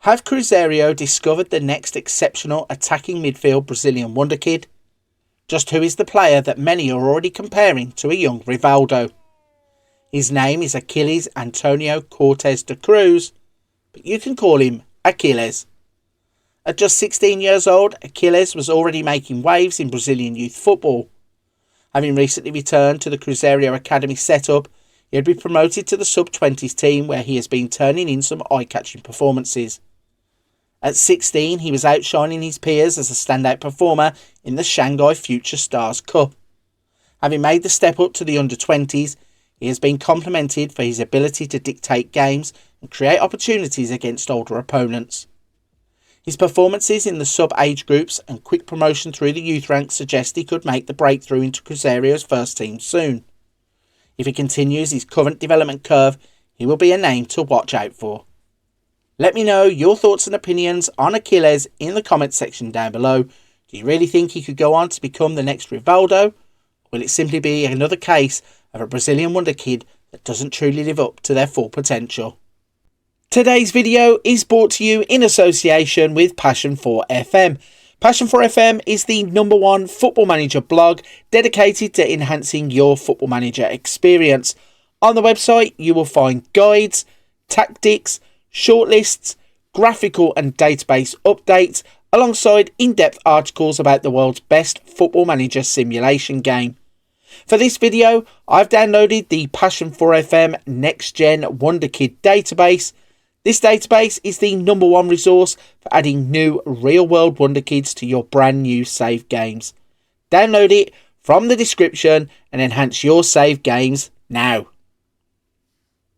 Have Cruzerio discovered the next exceptional attacking midfield Brazilian Wonderkid? Just who is the player that many are already comparing to a young Rivaldo? His name is Achilles Antônio Cortes de Cruz, but you can call him Akiles. At just 16 years old, Achilles was already making waves in Brazilian youth football. Having recently returned to the Cruzerio Academy setup, he had been promoted to the Sub-20s team where he has been turning in some eye-catching performances. At 16, he was outshining his peers as a standout performer in the Shanghai Future Stars Cup. Having made the step up to the under-20s, he has been complimented for his ability to dictate games and create opportunities against older opponents. His performances in the sub-age groups and quick promotion through the youth ranks suggest he could make the breakthrough into Cruzerio's first team soon. If he continues his current development curve, he will be a name to watch out for. Let me know your thoughts and opinions on Achilles in the comments section down below. Do you really think he could go on to become the next Rivaldo? Or will it simply be another case of a Brazilian Wonderkid that doesn't truly live up to their full potential? Today's video is brought to you in association with Passion4FM. Passion4FM is the #1 football manager blog dedicated to enhancing your football manager experience. On the website, you will find guides, tactics, shortlists, graphical and database updates, alongside in-depth articles about the world's best football manager simulation game. For this video, I've downloaded the Passion4FM Nextgen Wonderkid database. This database is the #1 resource for adding new real-world Wonderkids to your brand new save games. Download it from the description and enhance your save games now.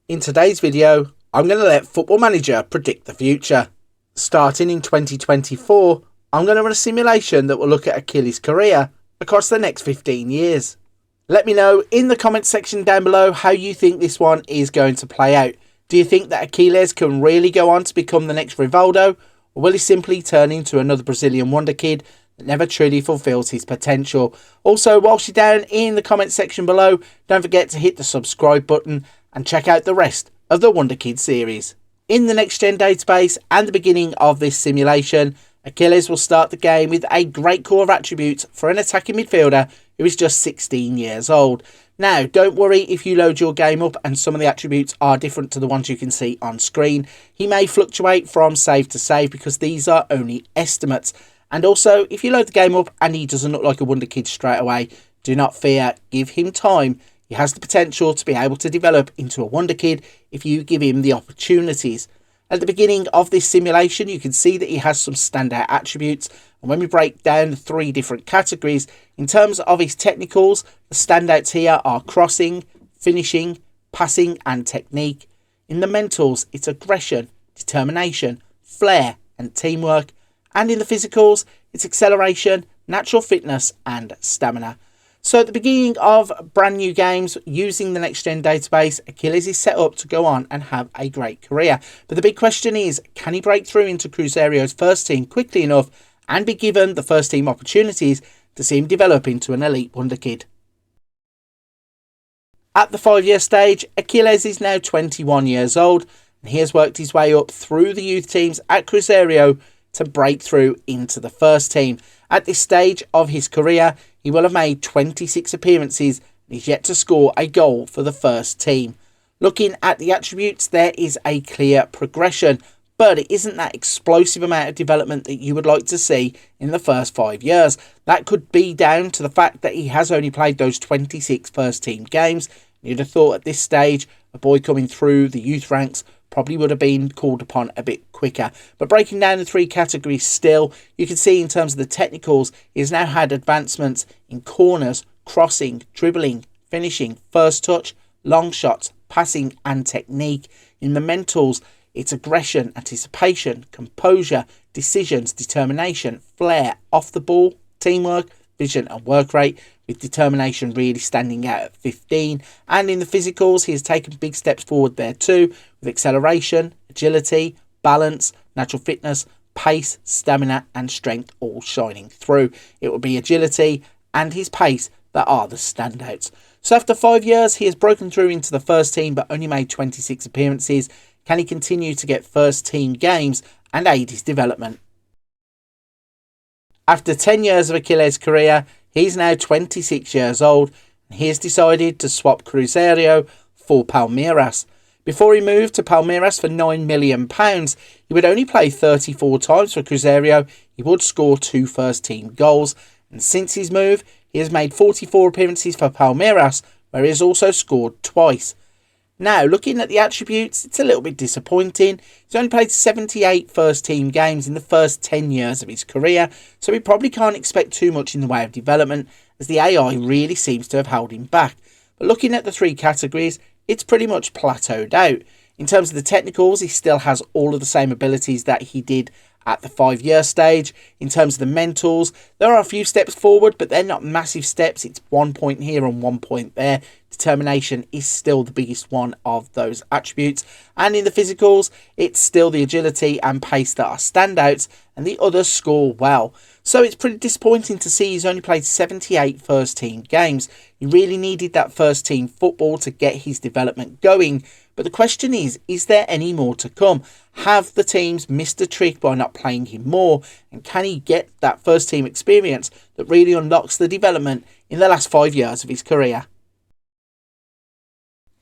In today's video, I'm going to let Football Manager predict the future. Starting in 2024, I'm going to run a simulation that will look at Achilles' career across the next 15 years. Let me know in the comments section down below how you think this one is going to play out. Do you think that Achilles can really go on to become the next Rivaldo, or will he simply turn into another Brazilian Wonderkid that never truly fulfills his potential? Also, whilst you're down in the comments section below, don't forget to hit the subscribe button and check out the rest of the Wonderkid series. In the Next Gen database and the beginning of this simulation, Achilles will start the game with a great core of attributes for an attacking midfielder who is just 16 years old. Now, don't worry if you load your game up and some of the attributes are different to the ones you can see on screen. He may fluctuate from save to save because these are only estimates. And also, if you load the game up and he doesn't look like a Wonderkid straight away, do not fear, give him time. He has the potential to be able to develop into a Wonderkid if you give him the opportunities. At the beginning of this simulation, you can see that he has some standout attributes. And when we break down the 3 different categories, in terms of his technicals, the standouts here are crossing, finishing, passing and technique. In the mentals, it's aggression, determination, flair and teamwork. And in the physicals, it's acceleration, natural fitness and stamina. So at the beginning of brand new games using the Next Gen database, Achilles is set up to go on and have a great career. But the big question is, can he break through into Cruzerio's first team quickly enough and be given the first team opportunities to see him develop into an elite Wonderkid? At the 5-year stage, Achilles is now 21 years old and he has worked his way up through the youth teams at Cruzerio to break through into the first team. At this stage of his career, he will have made 26 appearances and is yet to score a goal for the first team. Looking at the attributes, there is a clear progression, but it isn't that explosive amount of development that you would like to see in the first 5 years. That could be down to the fact that he has only played those 26 first team games. You'd have thought at this stage, a boy coming through the youth ranks probably would have been called upon a bit quicker. But breaking down the 3 categories still, you can see in terms of the technicals, he has now had advancements in corners, crossing, dribbling, finishing, first touch, long shots, passing and technique. In the mentals, it's aggression, anticipation, composure, decisions, determination, flair, off the ball, teamwork, vision and work rate, with determination really standing out at 15. And in the physicals, he has taken big steps forward there too, with acceleration, agility, balance, natural fitness, pace, stamina and strength all shining through. It will be agility and his pace that are the standouts. So after 5 years, he has broken through into the first team but only made 26 appearances. Can he continue to get first team games and aid his development? After 10 years of Akiles' career, he's now 26 years old and he has decided to swap Cruzerio for Palmeiras. Before he moved to Palmeiras for £9 million, he would only play 34 times for Cruzerio. He would score 2 first-team goals. And since his move, he has made 44 appearances for Palmeiras, where he has also scored twice. Now, looking at the attributes, it's a little bit disappointing. He's only played 78 first-team games in the first 10 years of his career, so we probably can't expect too much in the way of development, as the AI really seems to have held him back. But looking at the 3 categories, it's pretty much plateaued out. In terms of the technicals, he still has all of the same abilities that he did at the 5-year stage. In terms of the mentals, there are a few steps forward, but they're not massive steps. It's 1 point here and 1 point there. Determination is still the biggest one of those attributes. And in the physicals, it's still the agility and pace that are standouts, and the others score well. So it's pretty disappointing to see he's only played 78 first team games. He really needed that first team football to get his development going. But the question is there any more to come? Have the teams missed a trick by not playing him more? And can he get that first team experience that really unlocks the development in the last 5 years of his career?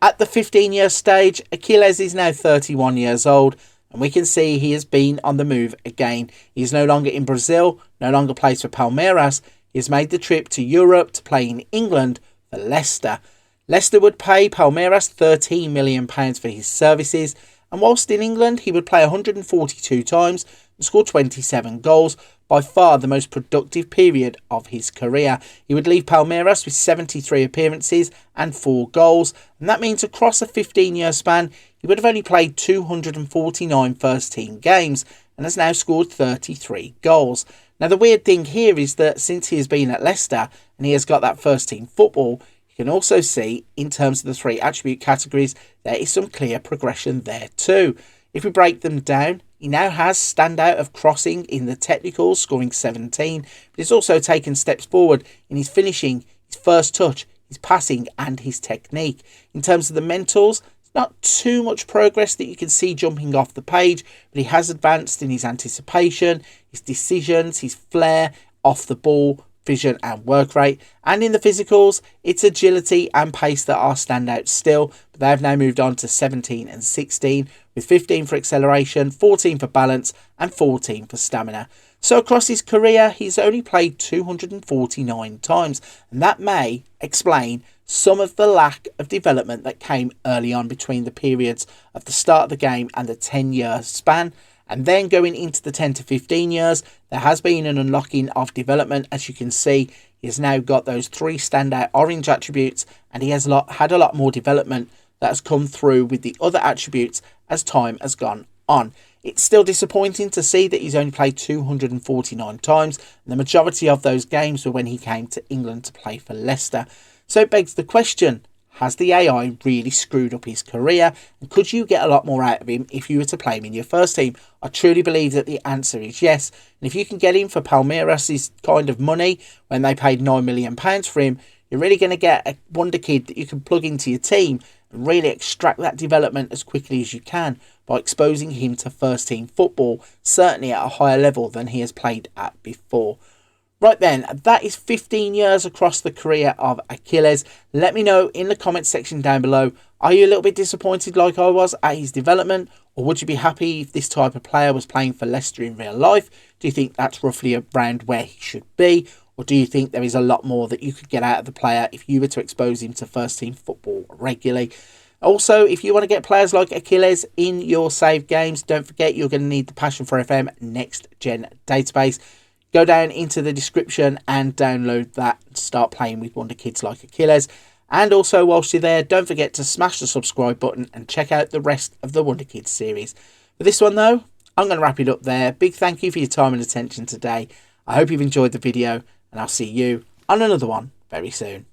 At the 15-year stage, Akiles is now 31 years old. And we can see he has been on the move again. He is no longer in Brazil, no longer plays for Palmeiras. He has made the trip to Europe to play in England for Leicester. Leicester would pay Palmeiras £13 million for his services. And whilst in England, he would play 142 times and score 27 goals, by far the most productive period of his career. He would leave Palmeiras with 73 appearances and 4 goals, and that means across a 15-year span, he would have only played 249 first-team games and has now scored 33 goals. Now, the weird thing here is that since he has been at Leicester and he has got that first-team football, you can also see, in terms of the 3 attribute categories, there is some clear progression there too. If we break them down, he now has standout of crossing in the technicals, scoring 17, but he's also taken steps forward in his finishing, his first touch, his passing and his technique. In terms of the mentals, not too much progress that you can see jumping off the page, but he has advanced in his anticipation, his decisions, his flair, off the ball, vision and work rate. And in the physicals, it's agility and pace that are standouts still, but they have now moved on to 17 and 16, with 15 for acceleration, 14 for balance and 14 for stamina. So across his career, he's only played 249 times, and that may explain some of the lack of development that came early on between the periods of the start of the game and the 10-year span. And then going into the 10 to 15 years, there has been an unlocking of development. As you can see, he has now got those 3 standout orange attributes, and he has had a lot more development that has come through with the other attributes as time has gone on. It's still disappointing to see that he's only played 249 times, and the majority of those games were when he came to England to play for Leicester. So it begs the question, has the AI really screwed up his career? And could you get a lot more out of him if you were to play him in your first team? I truly believe that the answer is yes. And if you can get him for Palmeiras' kind of money, when they paid £9 million for him, you're really going to get a wonder kid that you can plug into your team and really extract that development as quickly as you can by exposing him to first team football, certainly at a higher level than he has played at before. Right then, that is 15 years across the career of Akiles. Let me know in the comments section down below, are you a little bit disappointed like I was at his development? Or would you be happy if this type of player was playing for Leicester in real life? Do you think that's roughly around where he should be? Or do you think there is a lot more that you could get out of the player if you were to expose him to first team football regularly? Also, if you want to get players like Akiles in your saved games, don't forget you're going to need the Passion4FM Nextgen database. Go down into the description and download that and start playing with wonder kids like Akiles. And also, whilst you're there, don't forget to smash the subscribe button and check out the rest of the Wonder Kids series. For this one though, I'm going to wrap it up there. Big thank you for your time and attention today. I hope you've enjoyed the video, and I'll see you on another one very soon.